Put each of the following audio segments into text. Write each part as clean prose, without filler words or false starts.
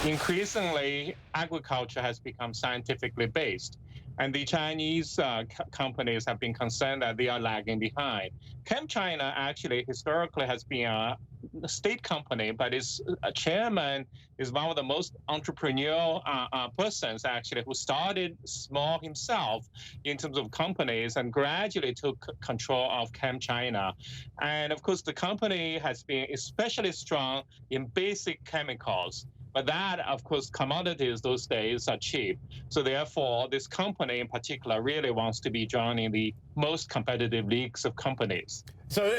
increasingly agriculture has become scientifically based. And the Chinese companies have been concerned that they are lagging behind. Chemchina actually historically has been a state company, but its chairman is one of the most entrepreneurial persons actually who started small himself in terms of companies and gradually took control of Chemchina. And of course, the company has been especially strong in basic chemicals. But that, of course, commodities those days are cheap. So therefore, this company in particular really wants to be joining the most competitive leagues of companies. So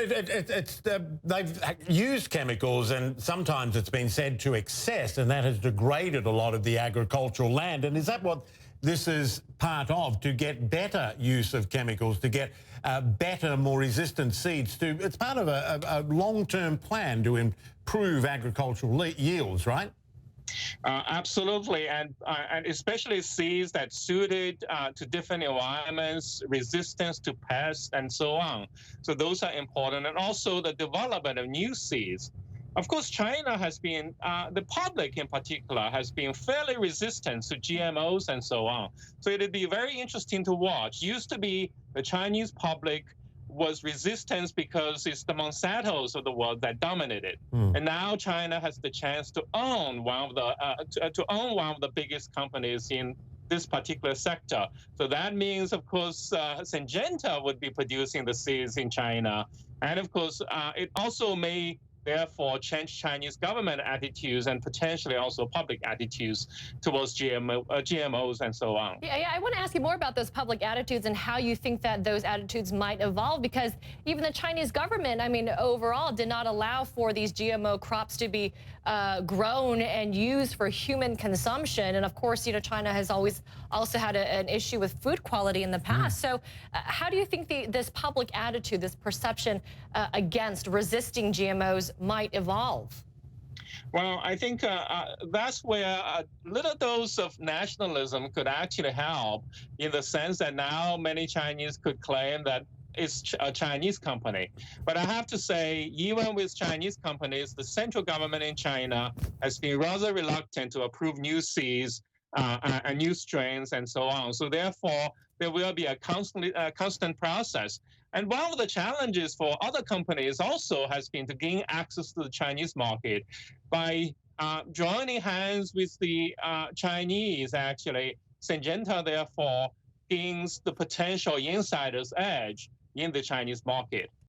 they've used chemicals, and sometimes it's been said to excess, and that has degraded a lot of the agricultural land. And is that what this is part of, to get better use of chemicals, to get better, more resistant seeds? It's part of a long-term plan to improve agricultural yields, right? Absolutely, and especially seeds that suited to different environments, resistance to pests, and so on. So those are important, and also the development of new seeds. Of course, China has been, the public in particular, has been fairly resistant to GMOs and so on. So it'd be very interesting to watch. Used to be the Chinese public was resistance because it's the Monsantos of the world that dominated, and now China has the chance to own one of the biggest companies in this particular sector. So that means, of course, Syngenta would be producing the seeds in China, and of course, it also may therefore change Chinese government attitudes and potentially also public attitudes towards GMOs and so on. Yeah, I want to ask you more about those public attitudes and how you think that those attitudes might evolve, because even the Chinese government, I mean, overall did not allow for these GMO crops to be grown and used for human consumption. And of course, China has always also had an issue with food quality in the past. So how do you think this public attitude, this perception against resisting GMOs might evolve? Well, I think that's where a little dose of nationalism could actually help, in the sense that now many Chinese could claim that it's a Chinese company. But I have to say, even with Chinese companies, the central government in China has been rather reluctant to approve new seeds and new strains and so on. So therefore, there will be a constant process. And one of the challenges for other companies also has been to gain access to the Chinese market by joining hands with the Chinese. Actually, Syngenta therefore gains the potential insider's edge in the Chinese market.